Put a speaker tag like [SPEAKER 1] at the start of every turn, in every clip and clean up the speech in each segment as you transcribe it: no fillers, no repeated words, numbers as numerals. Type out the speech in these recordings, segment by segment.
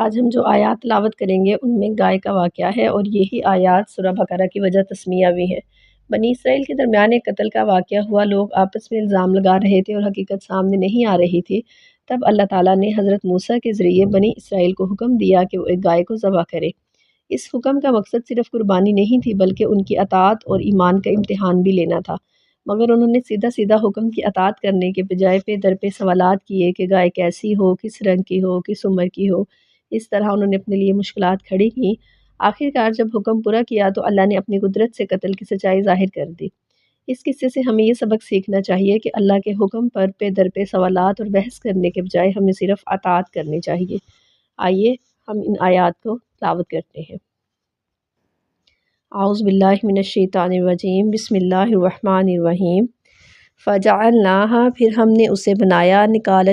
[SPEAKER 1] آج ہم جو آیات تلاوت کریں گے ان میں گائے کا واقعہ ہے، اور یہی آیات سورہ بقرہ کی وجہ تسمیہ بھی ہے۔ بنی اسرائیل کے درمیان ایک قتل کا واقعہ ہوا، لوگ آپس میں الزام لگا رہے تھے اور حقیقت سامنے نہیں آ رہی تھی۔ تب اللہ تعالیٰ نے حضرت موسیٰ کے ذریعے بنی اسرائیل کو حکم دیا کہ وہ ایک گائے کو ذبح کرے۔ اس حکم کا مقصد صرف قربانی نہیں تھی، بلکہ ان کی اطاعت اور ایمان کا امتحان بھی لینا تھا۔ مگر انہوں نے سیدھا سیدھا حکم کی اطاعت کرنے کے بجائے پہ در پہ سوالات کیے کہ گائے کیسی ہو، کس رنگ کی ہو، کس عمر کی ہو۔ اس طرح انہوں نے اپنے لیے مشکلات کھڑی کیں۔ آخر کار جب حکم پورا کیا تو اللہ نے اپنی قدرت سے قتل کی سچائی ظاہر کر دی۔ اس قصے سے ہمیں یہ سبق سیکھنا چاہیے کہ اللہ کے حکم پر پہ در پہ سوالات اور بحث کرنے کے بجائے ہمیں صرف اطاعت کرنی چاہیے۔ آئیے ہم ان آیات کو تلاوت کرتے ہیں۔ اعوذ باللہ من الشیطان الرجیم، بسم اللہ الرحمن الرحیم۔ فجعلناہا، پھر ہم نے اسے بنایا، نکال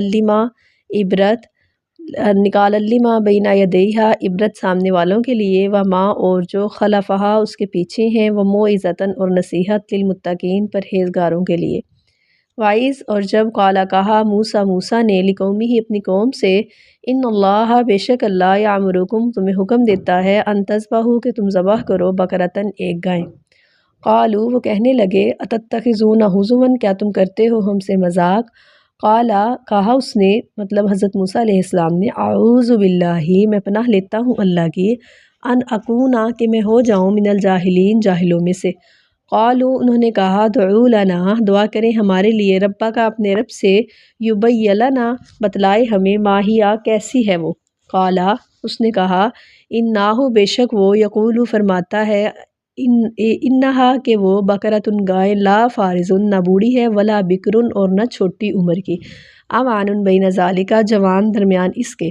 [SPEAKER 1] لما بین یدیہا، عبرت سامنے والوں کے لیے، وما اور جو خلفہا اس کے پیچھے ہیں، وموعظۃ اور نصیحت للمتقین پرہیزگاروں کے لیے۔ وعیز اور جب قالا کہا موسیٰ نے لقومہ اپنی قوم سے، ان اللہ بے شک اللہ یامرکم تمہیں حکم دیتا ہے، ان تذبحوا کہ تم ذبح کرو، بقرۃ ایک گائے۔ قالوا وہ کہنے لگے، اتتخذون ہزوا کیا تم کرتے ہو ہم سے مذاق؟ قالا کہا اس نے، مطلب حضرت موسیٰ علیہ السلام نے، اعوذ باللہ میں پناہ لیتا ہوں اللہ کی، ان اکونا کہ میں ہو جاؤں، من الجاہلین جاہلوں میں سے۔ قالوا انہوں نے کہا، دعو لنا دعا کریں ہمارے لیے، ربک اپنے رب سے، یبین لنا بتلائے ہمیں، ما ہی کیسی ہے وہ۔ قالا اس نے کہا، انہ بے شک وہ، یقول فرماتا ہے، انہا کہ وہ، بقرۃ گائے، لا فارض نہ بوڑھی ہے، ولا بکر اور نہ چھوٹی عمر کی، اوان بین ذالک جوان درمیان اس کے،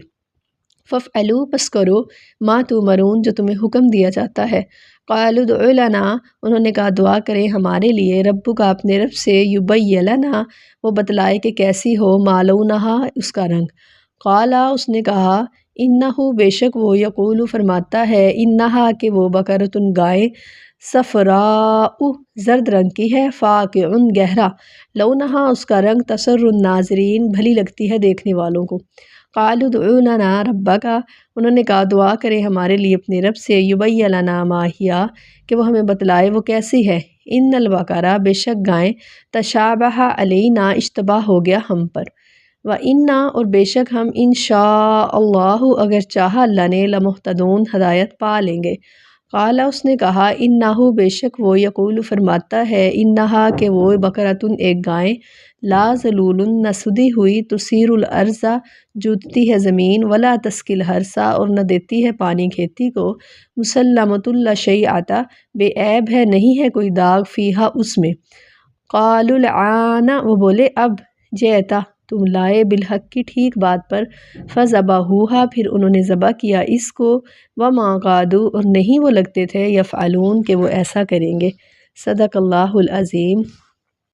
[SPEAKER 1] فافعلوا پس کرو، ما تؤمرون جو تمہیں حکم دیا جاتا ہے۔ قالوا ادع لنا انہوں نے کہا دعا کریں ہمارے لیے، ربک اپنے رب سے، یبین لنا وہ بتلائے کہ کیسی ہو، ما لونہا اس کا رنگ۔ قالا اس نے کہا، انہ بے شک وہ، یقول فرماتا ہے، انہا کہ وہ، بقرۃ گائے، صفراء زرد رنگ کی ہے، فاقع گہرا، لونہا اس کا رنگ، تسر الناظرین بھلی لگتی ہے دیکھنے والوں کو۔ قالوا ادع لنا ربک انہوں نے کہا دعا کریں ہمارے لیے اپنے رب سے، یبین لنا ما ہی کہ وہ ہمیں بتلائے وہ کیسی ہے۔ ان البقرہ بے شک گائیں، تشابہ علینا اشتباہ ہو گیا ہم پر، وَإِنَّا اور بے شک ہم، انشاء اللہ اگر چاہا اللہ نے، لمہتدون ہدایت پا لیں گے۔ قالا اس نے کہا، انہ بے شک وہ، یقول فرماتا ہے، انہا کہ وہ، بقرۃ ایک گائے، لا ذلول نہ سدی ہوئی، تثیر الارض جوتتی ہے زمین، ولا تسقی الحرث اور نہ دیتی ہے پانی کھیتی کو، مسلمۃ لا شیء بے عیب ہے نہیں ہے کوئی داغ، فیہا اس میں۔ قالوا الآن وہ بولے اب، جئتا تم لائے، بالحق کی ٹھیک بات پر، فذبحوہا پھر انہوں نے ذبح کیا اس کو، وما کادوا اور نہیں وہ لگتے تھے، یفعلون کہ وہ ایسا کریں گے۔ صدق اللہ العظیم۔